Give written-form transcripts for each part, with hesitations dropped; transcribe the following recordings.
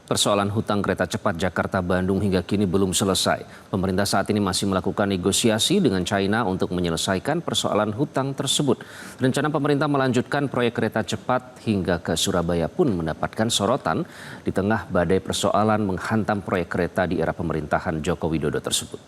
Persoalan hutang kereta cepat Jakarta-Bandung hingga kini belum selesai. Pemerintah saat ini masih melakukan negosiasi dengan China untuk menyelesaikan persoalan hutang tersebut. Rencana pemerintah melanjutkan proyek kereta cepat hingga ke Surabaya pun mendapatkan sorotan di tengah badai persoalan menghantam proyek kereta di era pemerintahan Joko Widodo tersebut.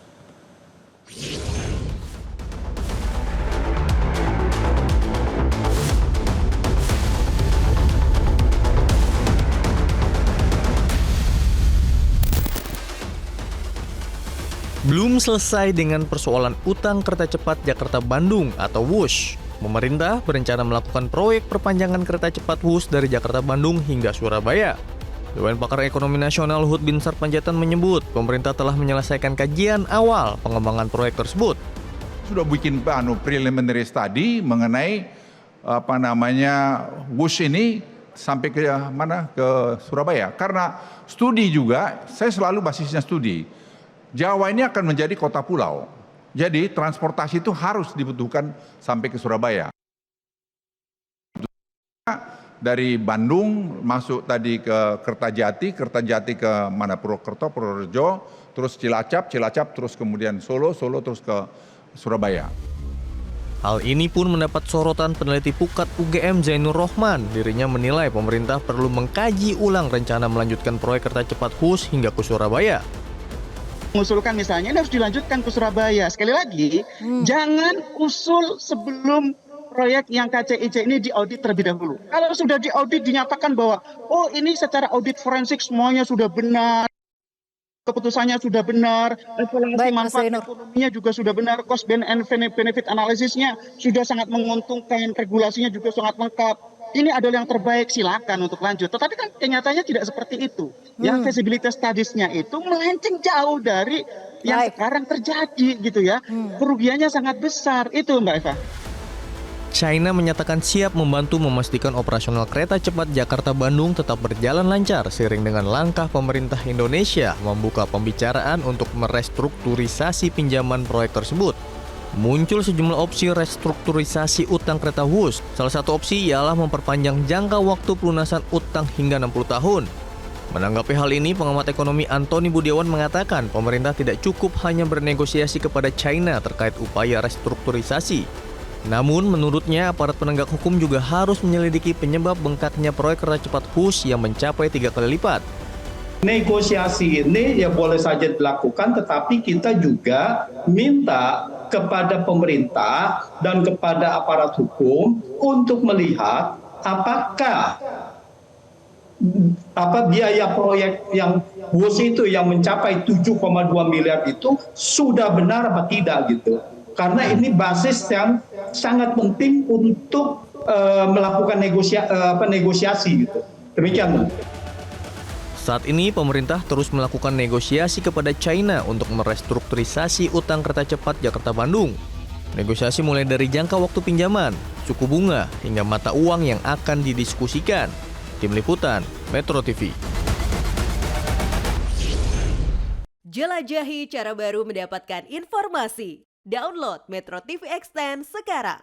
Belum selesai dengan persoalan utang kereta cepat Jakarta-Bandung atau WUS. Pemerintah berencana melakukan proyek perpanjangan kereta cepat WUS dari Jakarta-Bandung hingga Surabaya. Dewan Pakar Ekonomi Nasional Luhut Binsar Panjaitan menyebut pemerintah telah menyelesaikan kajian awal pengembangan proyek tersebut. Sudah bikin preliminary study mengenai WUS ini sampai ke mana, ke Surabaya. Karena studi juga, saya selalu basisnya studi. Jawa ini akan menjadi kota pulau. Jadi transportasi itu harus dibutuhkan sampai ke Surabaya. Dari Bandung masuk tadi ke Kertajati ke mana, Purwokerto, Purworejo, terus Cilacap terus kemudian Solo terus ke Surabaya. Hal ini pun mendapat sorotan peneliti Pukat UGM Zainur Rohman. Dirinya menilai pemerintah perlu mengkaji ulang rencana melanjutkan proyek kereta cepat WUS hingga ke Surabaya. Mengusulkan misalnya ini harus dilanjutkan ke Surabaya. Sekali lagi, jangan usul sebelum proyek yang KCIC ini diaudit terlebih dahulu. Kalau sudah diaudit dinyatakan bahwa oh ini secara audit forensik semuanya sudah benar, keputusannya sudah benar, evaluasi manfaat ekonominya juga sudah benar, cost benefit analisisnya sudah sangat menguntungkan, regulasinya juga sangat lengkap. Ini adalah yang terbaik, silakan untuk lanjut. Tetapi kan kenyataannya tidak seperti itu. Yang feasibility studies-nya itu melenceng jauh dari yang sekarang terjadi gitu ya. Kerugiannya sangat besar. Itu Mbak Eva. China menyatakan siap membantu memastikan operasional kereta cepat Jakarta-Bandung tetap berjalan lancar seiring dengan langkah pemerintah Indonesia membuka pembicaraan untuk merestrukturisasi pinjaman proyek tersebut. Muncul sejumlah opsi restrukturisasi utang kereta WUS. Salah satu opsi ialah memperpanjang jangka waktu pelunasan utang hingga 60 tahun. Menanggapi hal ini, pengamat ekonomi Antoni Budiawan mengatakan pemerintah tidak cukup hanya bernegosiasi kepada China terkait upaya restrukturisasi. Namun menurutnya aparat penegak hukum juga harus menyelidiki penyebab bengkaknya proyek kereta cepat WUS yang mencapai 3 kali lipat. Negosiasi ini ya boleh saja dilakukan, tetapi kita juga minta kepada pemerintah dan kepada aparat hukum untuk melihat apakah biaya proyek yang WUS itu yang mencapai 7,2 miliar itu sudah benar apa tidak gitu. Karena ini basis yang sangat penting untuk melakukan negosiasi gitu. Demikian. Saat ini pemerintah terus melakukan negosiasi kepada China untuk merestrukturisasi utang kereta cepat Jakarta-Bandung. Negosiasi mulai dari jangka waktu pinjaman, suku bunga, hingga mata uang yang akan didiskusikan. Tim Liputan, Metro TV. Jelajahi cara baru mendapatkan informasi. Download Metro TV Extend sekarang.